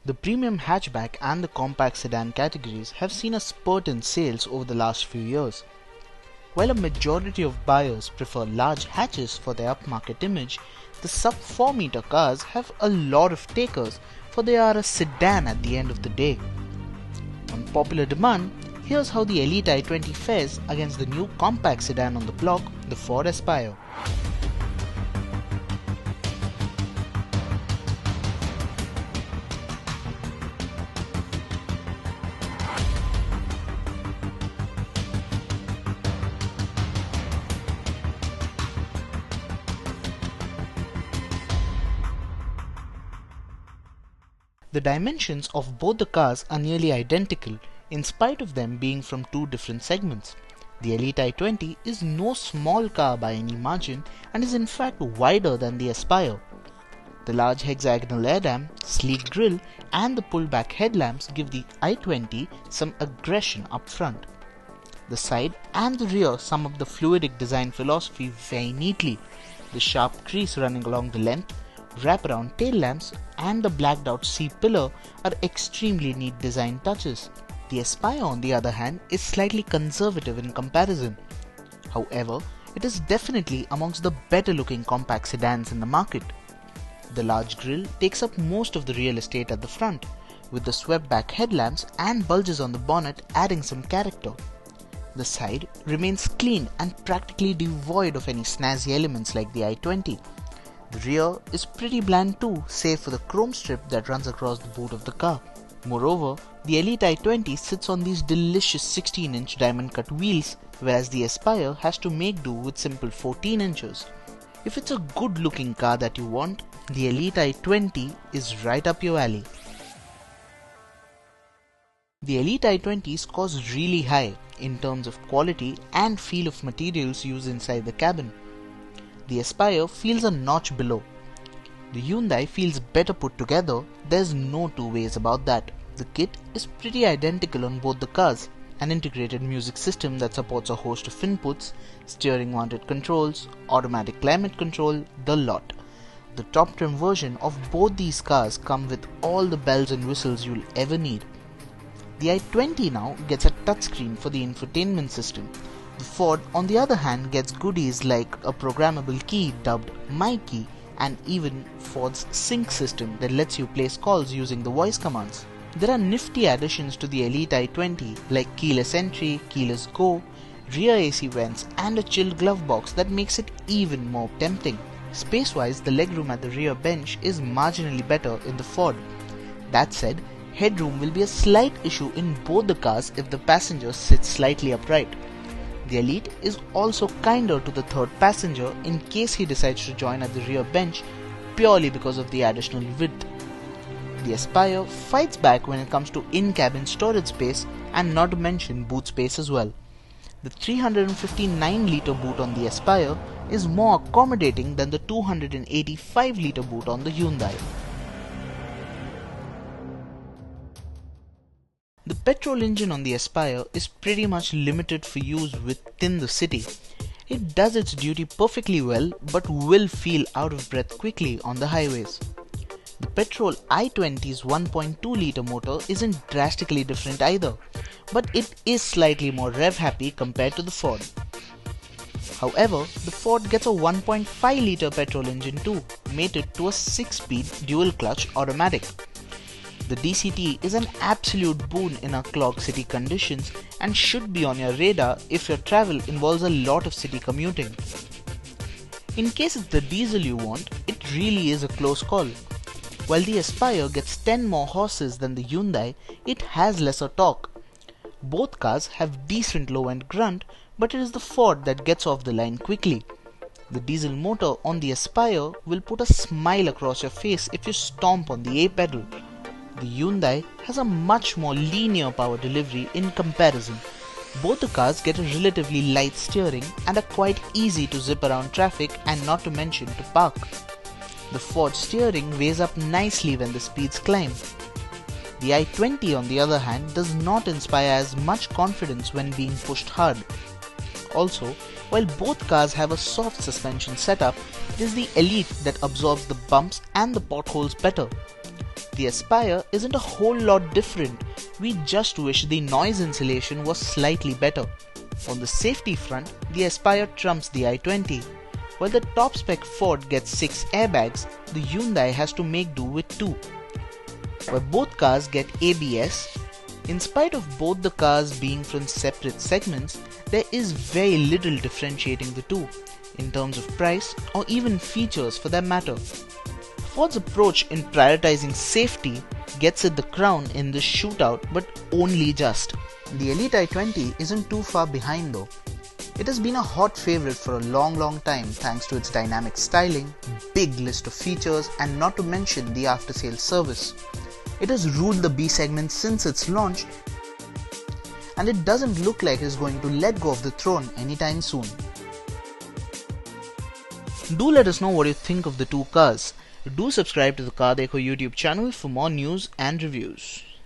The premium hatchback and the compact sedan categories have seen a spurt in sales over the last few years. While a majority of buyers prefer large hatches for their upmarket image, the sub 4 meter cars have a lot of takers, for they are a sedan at the end of the day. On popular demand, here's how the Elite i20 fares against the new compact sedan on the block, the Ford Aspire. The dimensions of both the cars are nearly identical, in spite of them being from two different segments. The Elite i20 is no small car by any margin and is in fact wider than the Aspire. The large hexagonal airdam, sleek grille and the pullback headlamps give the i20 some aggression up front. The side and the rear sum up the Fluidic design philosophy very neatly. The sharp crease running along the length, wraparound tail lamps and the blacked out C-pillar are extremely neat design touches. The Aspire on the other hand is slightly conservative in comparison. However, it is definitely amongst the better looking compact sedans in the market. The large grille takes up most of the real estate at the front, with the swept back headlamps and bulges on the bonnet adding some character. The side remains clean and practically devoid of any snazzy elements like the i20. The rear is pretty bland too, save for the chrome strip that runs across the boot of the car. Moreover, the Elite i20 sits on these delicious 16-inch diamond cut wheels, whereas the Aspire has to make do with simple 14 inches. If it's a good looking car that you want, the Elite i20 is right up your alley. The Elite i20 scores really high in terms of quality and feel of materials used inside the cabin. The Aspire feels a notch below. The Hyundai feels better put together, there's no two ways about that. The kit is pretty identical on both the cars, an integrated music system that supports a host of inputs, steering mounted controls, automatic climate control, the lot. The top trim version of both these cars come with all the bells and whistles you'll ever need. The i20 now gets a touchscreen for the infotainment system. The Ford, on the other hand, gets goodies like a programmable key dubbed My Key and even Ford's sync system that lets you place calls using the voice commands. There are nifty additions to the Elite i20 like keyless entry, keyless go, rear AC vents and a chilled glove box that makes it even more tempting. Space-wise, the legroom at the rear bench is marginally better in the Ford. That said, headroom will be a slight issue in both the cars if the passenger sits slightly upright. The Elite is also kinder to the third passenger in case he decides to join at the rear bench purely because of the additional width. The Aspire fights back when it comes to in-cabin storage space and not to mention boot space as well. The 359-litre boot on the Aspire is more accommodating than the 285-litre boot on the Hyundai. The petrol engine on the Aspire is pretty much limited for use within the city. It does its duty perfectly well but will feel out of breath quickly on the highways. The petrol i20's 1.2 litre motor isn't drastically different either, but it is slightly more rev happy compared to the Ford. However, the Ford gets a 1.5 litre petrol engine too, mated to a 6-speed dual clutch automatic. The DCT is an absolute boon in our clogged city conditions and should be on your radar if your travel involves a lot of city commuting. In case it's the diesel you want, it really is a close call. While the Aspire gets 10 more horses than the Hyundai, it has lesser torque. Both cars have decent low-end grunt, but it is the Ford that gets off the line quickly. The diesel motor on the Aspire will put a smile across your face if you stomp on the A pedal. The Hyundai has a much more linear power delivery in comparison. Both the cars get a relatively light steering and are quite easy to zip around traffic and not to mention to park. The Ford steering weighs up nicely when the speeds climb. The i20 on the other hand does not inspire as much confidence when being pushed hard. Also, while both cars have a soft suspension setup, it is the Elite that absorbs the bumps and the potholes better. The Aspire isn't a whole lot different, we just wish the noise insulation was slightly better. On the safety front, the Aspire trumps the i20. While the top spec Ford gets 6 airbags, the Hyundai has to make do with 2. While both cars get ABS, in spite of both the cars being from separate segments, there is very little differentiating the two, in terms of price or even features for that matter. Ford's approach in prioritizing safety gets it the crown in this shootout, but only just. The Elite i20 isn't too far behind though. It has been a hot favorite for a long time thanks to its dynamic styling, big list of features, and not to mention the after-sales service. It has ruled the B segment since its launch, and it doesn't look like it is going to let go of the throne anytime soon. Do let us know what you think of the two cars. Do subscribe to the CarDekho YouTube channel for more news and reviews.